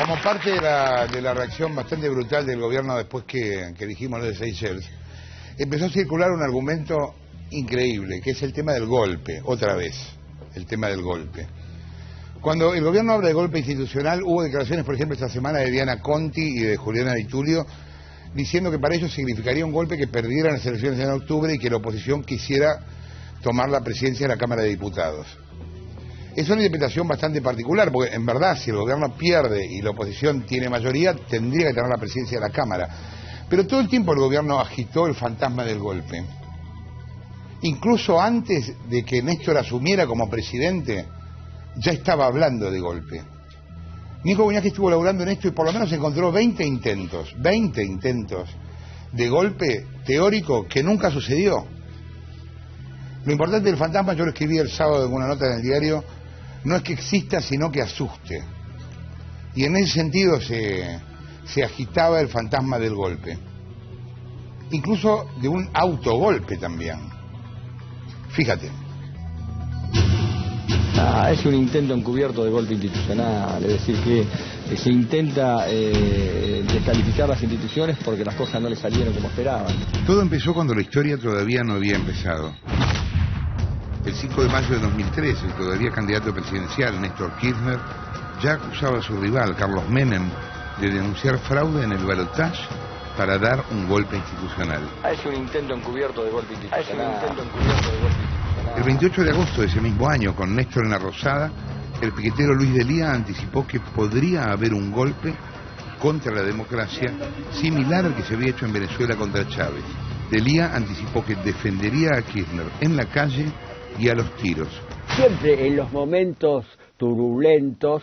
Como parte de la reacción bastante brutal del gobierno después que dijimos lo de Seychelles, empezó a circular un argumento increíble, que es el tema del golpe, otra vez, el tema del golpe. Cuando el gobierno habla de golpe institucional, hubo declaraciones, por ejemplo, esta semana de Diana Conti y de Juliana Di Tulio, diciendo que para ellos significaría un golpe que perdieran las elecciones en octubre y que la oposición quisiera tomar la presidencia de la Cámara de Diputados. Es una interpretación bastante particular, porque en verdad si el gobierno pierde y la oposición tiene mayoría, tendría que tener la presidencia de la Cámara. Pero todo el tiempo el gobierno agitó el fantasma del golpe. Incluso antes de que Néstor asumiera como presidente, ya estaba hablando de golpe. Nico Buñac estuvo laburando en esto y por lo menos encontró 20 intentos de golpe teórico que nunca sucedió. Lo importante del fantasma, yo lo escribí el sábado en una nota en el diario, no es que exista, sino que asuste. Y en ese sentido se agitaba el fantasma del golpe. Incluso de un autogolpe también. Fíjate. Es un intento encubierto de golpe institucional, es decir, que se intenta descalificar las instituciones porque las cosas no le salieron como esperaban. Todo empezó cuando la historia todavía no había empezado. El 5 de mayo de 2003, el todavía candidato presidencial, Néstor Kirchner, ya acusaba a su rival, Carlos Menem, de denunciar fraude en el balotaje para dar un golpe institucional. Es un intento encubierto de golpe institucional. El 28 de agosto de ese mismo año, con Néstor en la Rosada, el piquetero Luis Delía anticipó que podría haber un golpe contra la democracia similar al que se había hecho en Venezuela contra Chávez. Delía anticipó que defendería a Kirchner en la calle y a los tiros. Siempre en los momentos turbulentos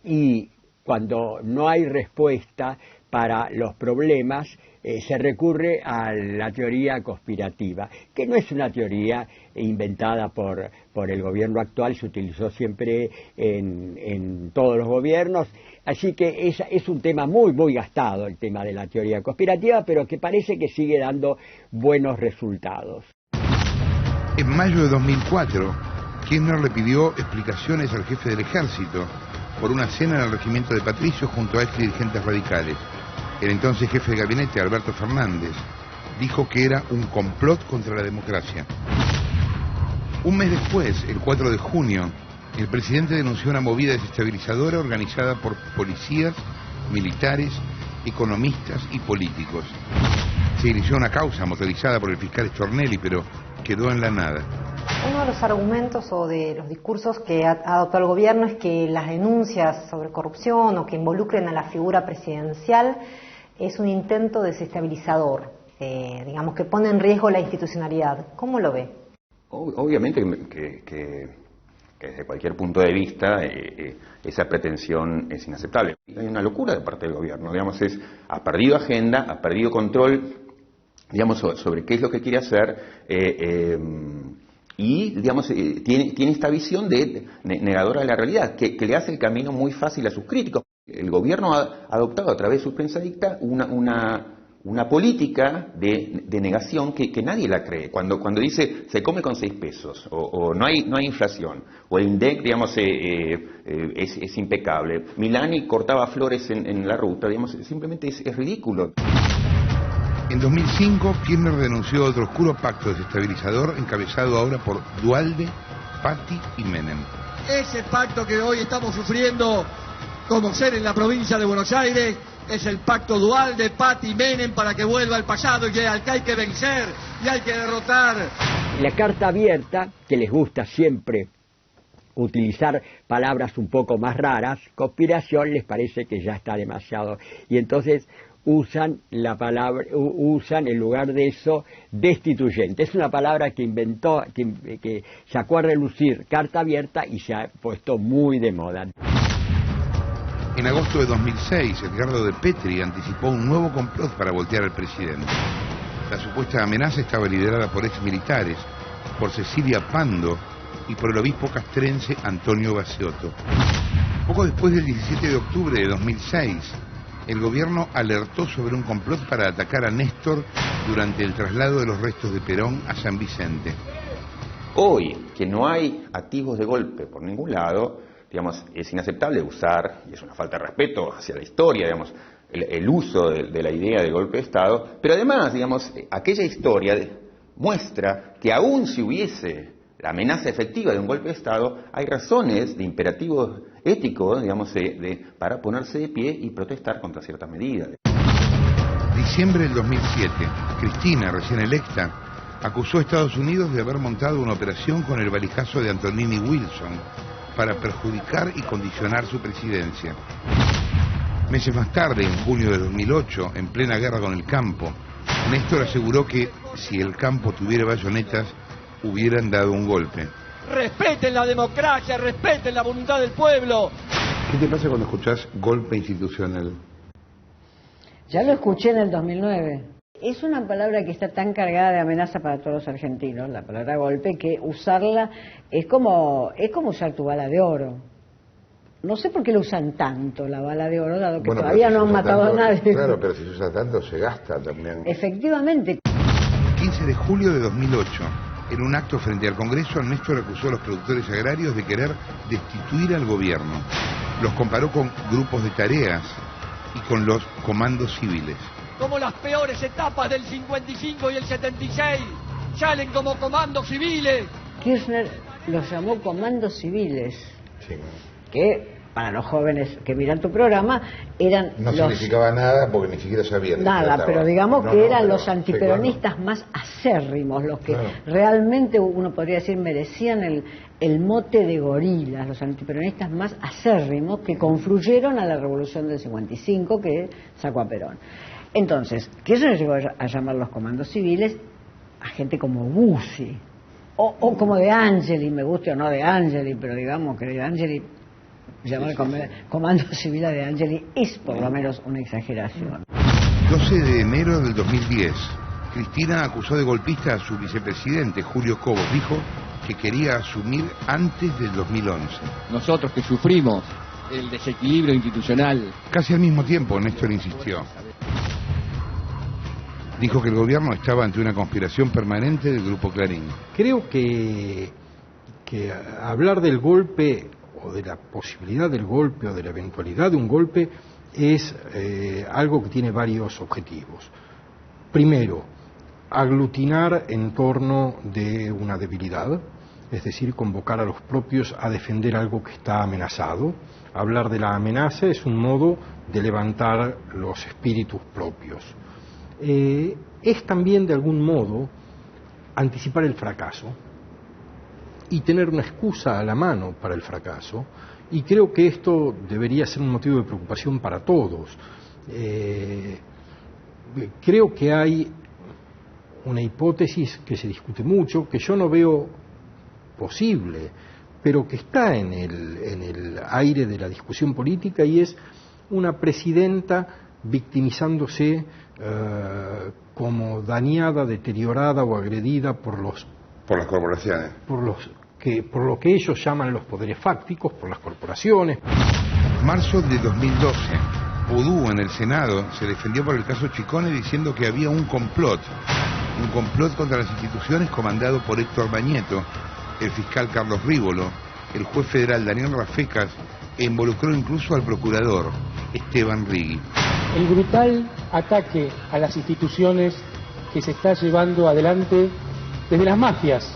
y cuando no hay respuesta para los problemas, se recurre a la teoría conspirativa, que no es una teoría inventada por el gobierno actual, se utilizó siempre en todos los gobiernos, así que es un tema muy gastado, el tema de la teoría conspirativa, pero que parece que sigue dando buenos resultados. En mayo de 2004, Kirchner le pidió explicaciones al jefe del ejército por una cena en el regimiento de Patricios junto a ex dirigentes radicales. El entonces jefe de gabinete, Alberto Fernández, dijo que era un complot contra la democracia. Un mes después, el 4 de junio, el presidente denunció una movida desestabilizadora organizada por policías, militares, economistas y políticos. Se inició una causa motorizada por el fiscal Stornelli, pero quedó en la nada. Uno de los argumentos o de los discursos que ha adoptado el gobierno es que las denuncias sobre corrupción o que involucren a la figura presidencial es un intento desestabilizador, digamos que pone en riesgo la institucionalidad. ¿Cómo lo ve? Obviamente que desde cualquier punto de vista esa pretensión es inaceptable. Hay una locura de parte del gobierno, digamos, ha perdido agenda, ha perdido control, digamos, sobre qué es lo que quiere hacer, y digamos tiene esta visión de negadora de la realidad, que le hace el camino muy fácil a sus críticos. El gobierno ha adoptado a través de su prensa dicta una política de negación que nadie la cree. Cuando dice se come con 6 pesos o no hay inflación o el INDEC, digamos, es impecable. Milani cortaba flores en la ruta, digamos, simplemente es ridículo. En 2005, Kirchner denunció otro oscuro pacto desestabilizador encabezado ahora por Duhalde, Patti y Menem. Ese pacto que hoy estamos sufriendo conocer en la provincia de Buenos Aires es el pacto Duhalde, Patti y Menem para que vuelva al pasado y al que hay que vencer y hay que derrotar. La carta abierta, que les gusta siempre utilizar palabras un poco más raras, conspiración les parece que ya está demasiado, y entonces usan la palabra, usan en lugar de eso destituyente. Es una palabra que inventó, que sacó a relucir carta abierta y se ha puesto muy de moda. En agosto de 2006, Edgardo de Petri anticipó un nuevo complot para voltear al presidente. La supuesta amenaza estaba liderada por exmilitares, por Cecilia Pando y por el obispo castrense Antonio Baciotto. Poco después del 17 de octubre de 2006, el gobierno alertó sobre un complot para atacar a Néstor durante el traslado de los restos de Perón a San Vicente. Hoy, que no hay atisbos de golpe por ningún lado, digamos, es inaceptable usar, y es una falta de respeto hacia la historia, digamos, el uso de la idea del golpe de Estado, pero además, digamos, aquella historia muestra que aún si hubiese la amenaza efectiva de un golpe de Estado, hay razones de imperativo ético, digamos, para ponerse de pie y protestar contra ciertas medidas. Diciembre del 2007, Cristina, recién electa, acusó a Estados Unidos de haber montado una operación con el valijazo de Antonini Wilson para perjudicar y condicionar su presidencia. Meses más tarde, en junio de 2008, en plena guerra con el campo, Néstor aseguró que si el campo tuviera bayonetas, hubieran dado un golpe. Respeten la democracia, respeten la voluntad del pueblo. ¿Qué te pasa cuando escuchás golpe institucional? Ya lo escuché en el 2009. Es una palabra que está tan cargada de amenaza para todos los argentinos, la palabra golpe, que usarla es como usar tu bala de oro. No sé por qué lo usan tanto, la bala de oro, dado que todavía no han matado a nadie. Claro, pero si se usa tanto, se gasta también. Efectivamente. 15 de julio de 2008, en un acto frente al Congreso, Néstor acusó a los productores agrarios de querer destituir al gobierno. Los comparó con grupos de tareas y con los comandos civiles. Como las peores etapas del 55 y el 76 salen como comandos civiles. Kirchner los llamó comandos civiles. Sí. Que para los jóvenes que miran tu programa eran no significaba nada porque ni siquiera sabían nada, pero digamos que eran los antiperonistas más acérrimos, los que realmente uno podría decir merecían el mote de gorilas, los antiperonistas más acérrimos que confluyeron a la revolución del 55 que sacó a Perón. Entonces, Kirchner llegó a llamar los comandos civiles a gente como Bussi o como De Angeli, me guste o no De Angeli, pero digamos que De Angeli llamar comando civil a De Angeli es por lo menos una exageración. 12 de enero del 2010, Cristina acusó de golpista a su vicepresidente, Julio Cobos. Dijo que quería asumir antes del 2011. Nosotros que sufrimos el desequilibrio institucional. Casi al mismo tiempo, Néstor insistió. Dijo que el gobierno estaba ante una conspiración permanente del Grupo Clarín. Creo que hablar del golpe o de la posibilidad del golpe o de la eventualidad de un golpe es algo que tiene varios objetivos. Primero, aglutinar en torno de una debilidad, es decir, convocar a los propios a defender algo que está amenazado. Hablar de la amenaza es un modo de levantar los espíritus propios. Es también, de algún modo, anticipar el fracaso y tener una excusa a la mano para el fracaso, y creo que esto debería ser un motivo de preocupación para todos. Creo que hay una hipótesis que se discute mucho, que yo no veo posible, pero que está en el aire de la discusión política, y es una presidenta victimizándose como dañada, deteriorada o agredida por las corporaciones, por lo que ellos llaman los poderes fácticos, por las corporaciones. Marzo de 2012, Pudú en el Senado se defendió por el caso Chicone diciendo que había un complot contra las instituciones comandado por Héctor Bañeto, el fiscal Carlos Rívolo, el juez federal Daniel Rafecas, e involucró incluso al procurador Esteban Rigui. El brutal ataque a las instituciones que se está llevando adelante desde las mafias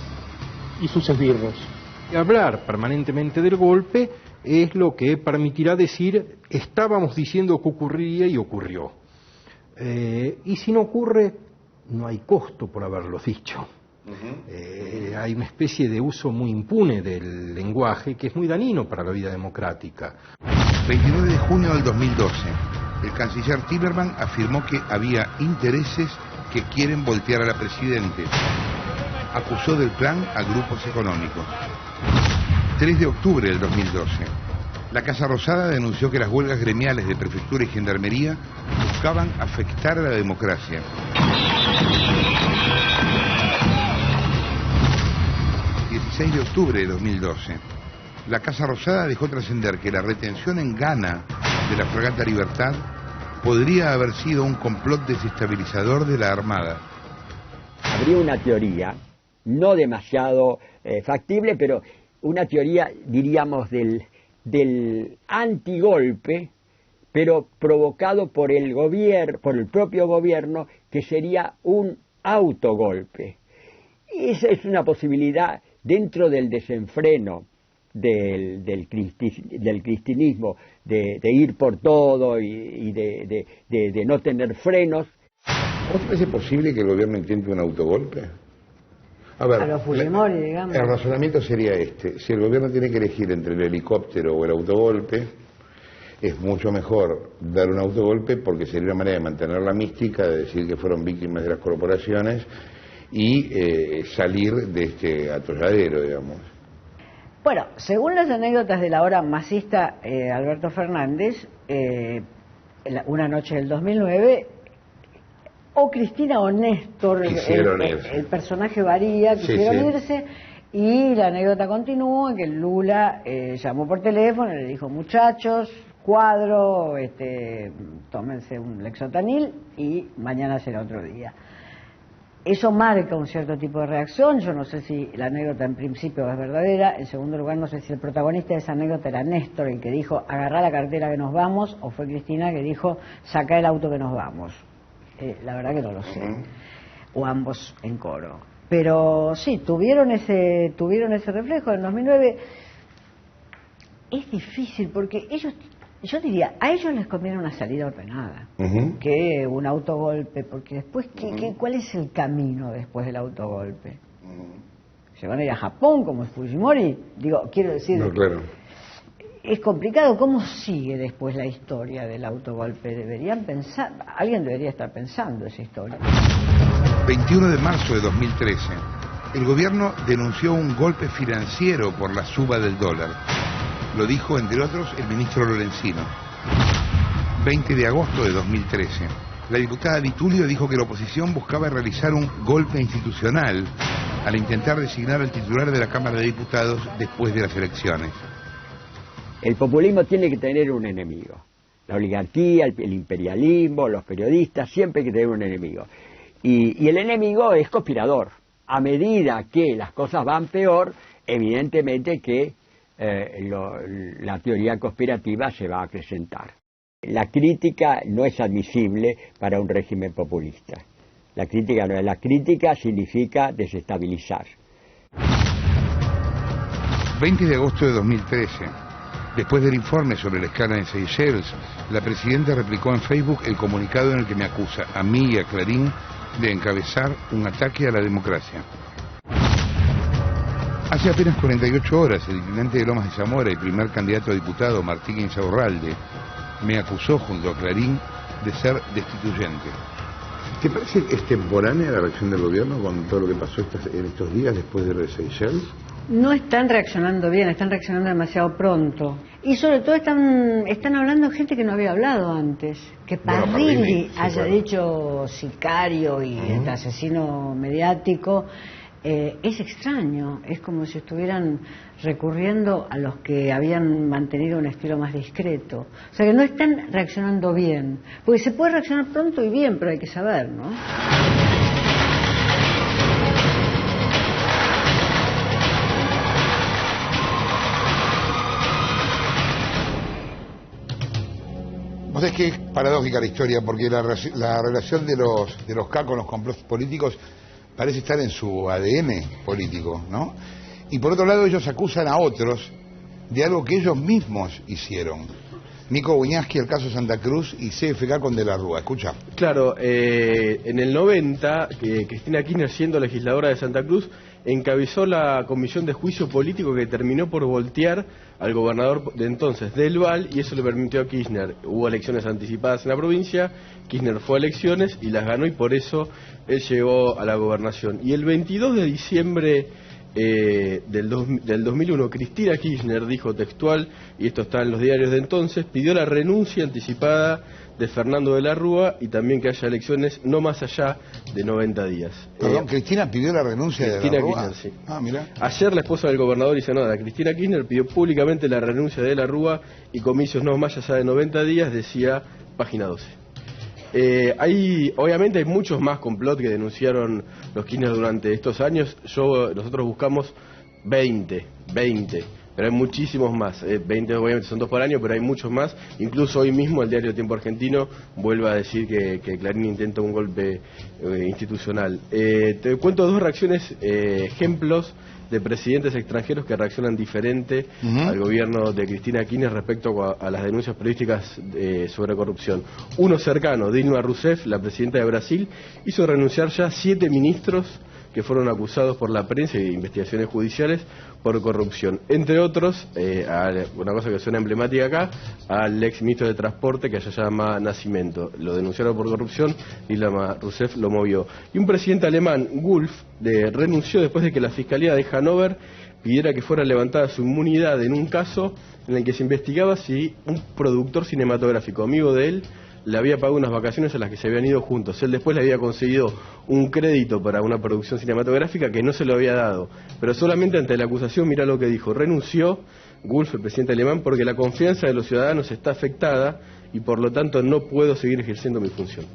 y sus esbirros. Hablar permanentemente del golpe es lo que permitirá decir estábamos diciendo que ocurriría y ocurrió. Y si no ocurre, no hay costo por haberlo dicho. Hay una especie de uso muy impune del lenguaje que es muy dañino para la vida democrática. 29 de junio del 2012, el canciller Timerman afirmó que había intereses que quieren voltear a la presidente. Acusó del plan a grupos económicos. 3 de octubre del 2012, la Casa Rosada denunció que las huelgas gremiales de prefectura y gendarmería buscaban afectar a la democracia. 16 de octubre de 2012, la Casa Rosada dejó trascender que la retención en Ghana de la fragata Libertad podría haber sido un complot desestabilizador de la Armada. Habría una teoría, no demasiado factible, pero una teoría, diríamos, del del antigolpe, pero provocado por el propio gobierno, que sería un autogolpe. Esa es una posibilidad dentro del desenfreno del cristianismo, de ir por todo y de no tener frenos. ¿Vos te parece posible que el gobierno intente un autogolpe? A ver, a los Fujimori, digamos. El razonamiento sería este: si el gobierno tiene que elegir entre el helicóptero o el autogolpe, es mucho mejor dar un autogolpe, porque sería una manera de mantener la mística, de decir que fueron víctimas de las corporaciones y salir de este atolladero, digamos. Bueno, según las anécdotas del ahora masista Alberto Fernández, una noche del 2009, o Cristina o Néstor, el personaje varía, quisieron irse, y la anécdota continúa en que Lula llamó por teléfono y le dijo: muchachos, cuadro, tómense un Lexotanil y mañana será otro día. Eso marca un cierto tipo de reacción. Yo no sé si la anécdota en principio es verdadera. En segundo lugar, no sé si el protagonista de esa anécdota era Néstor, el que dijo agarrá la cartera que nos vamos, o fue Cristina que dijo sacá el auto que nos vamos. La verdad que no lo sé. O ambos en coro. Pero sí, tuvieron ese reflejo en 2009. Es difícil porque ellos, yo diría, a ellos les conviene una salida ordenada, que un autogolpe, porque después, ¿cuál es el camino después del autogolpe? ¿Se van a ir a Japón como Fujimori? Digo, quiero decir, no, claro. Es complicado. ¿Cómo sigue después la historia del autogolpe? Deberían pensar, alguien debería estar pensando esa historia. 21 de marzo de 2013, el gobierno denunció un golpe financiero por la suba del dólar. Lo dijo, entre otros, el ministro Lorenzino. 20 de agosto de 2013, la diputada Di Tulio dijo que la oposición buscaba realizar un golpe institucional al intentar designar al titular de la Cámara de Diputados después de las elecciones. El populismo tiene que tener un enemigo. La oligarquía, el imperialismo, los periodistas, siempre hay que tener un enemigo. Y el enemigo es conspirador. A medida que las cosas van peor, evidentemente que la teoría conspirativa se va a acrecentar. La crítica no es admisible para un régimen populista. La crítica no es. La crítica significa desestabilizar. 20 de agosto de 2013. Después del informe sobre el escándalo en Seychelles, la presidenta replicó en Facebook el comunicado en el que me acusa a mí y a Clarín de encabezar un ataque a la democracia. Hace apenas 48 horas, el intendente de Lomas de Zamora y primer candidato a diputado, Martín Insaurralde, me acusó junto a Clarín de ser destituyente. ¿Te parece extemporánea la reacción del gobierno con todo lo que pasó en estos días después de lo de Seychelles? No están reaccionando bien, están reaccionando demasiado pronto. Y sobre todo están hablando gente que no había hablado antes. Que Parrilli haya dicho sicario y asesino mediático, es extraño. Es como si estuvieran recurriendo a los que habían mantenido un estilo más discreto. O sea que no están reaccionando bien. Porque se puede reaccionar pronto y bien, pero hay que saber, ¿no? Vos sabés que es paradójica la historia, porque la relación de los K con los complots políticos parece estar en su ADN político, ¿no? Y por otro lado ellos acusan a otros de algo que ellos mismos hicieron. Nico Buñaski, el caso Santa Cruz, y CFK con De la Rúa. Escucha. Claro, en el 90, Cristina Kirchner, siendo legisladora de Santa Cruz, encabezó la comisión de juicio político que terminó por voltear al gobernador de entonces del Val, y eso le permitió a Kirchner. Hubo elecciones anticipadas en la provincia, Kirchner fue a elecciones y las ganó, y por eso él llegó a la gobernación. Y el 22 de diciembre del 2001, Cristina Kirchner dijo textual, y esto está en los diarios de entonces, pidió la renuncia anticipada de Fernando de la Rúa y también que haya elecciones no más allá de 90 días. Perdón, ¿Cristina pidió la renuncia de la Rúa? Kirchner, sí. Ah, mirá. Ayer la esposa del gobernador y senadora Cristina Kirchner pidió públicamente la renuncia de la Rúa y comicios no más allá de 90 días, decía Página 12. Obviamente hay muchos más complot que denunciaron los Kirchner durante estos años. Nosotros buscamos 20. pero hay muchísimos más. 20 obviamente son 2 por año, pero hay muchos más. Incluso hoy mismo el diario Tiempo Argentino vuelve a decir que Clarín intenta un golpe institucional. Te cuento 2 reacciones, ejemplos de presidentes extranjeros que reaccionan diferente al gobierno de Cristina Kirchner respecto a las denuncias periodísticas sobre corrupción. Uno cercano, Dilma Rousseff, la presidenta de Brasil, hizo renunciar ya 7 ministros que fueron acusados por la prensa y investigaciones judiciales por corrupción. Entre otros, una cosa que suena emblemática acá, al ex ministro de Transporte, que allá se llama Nascimento. Lo denunciaron por corrupción y Dilma Rousseff lo movió. Y un presidente alemán, Wolf, renunció después de que la Fiscalía de Hannover pidiera que fuera levantada su inmunidad en un caso en el que se investigaba si un productor cinematográfico, amigo de él, le había pagado unas vacaciones a las que se habían ido juntos. Él después le había conseguido un crédito para una producción cinematográfica que no se lo había dado. Pero solamente ante la acusación, mirá lo que dijo. Renunció Wolf, el presidente alemán, porque la confianza de los ciudadanos está afectada y por lo tanto no puedo seguir ejerciendo mi función.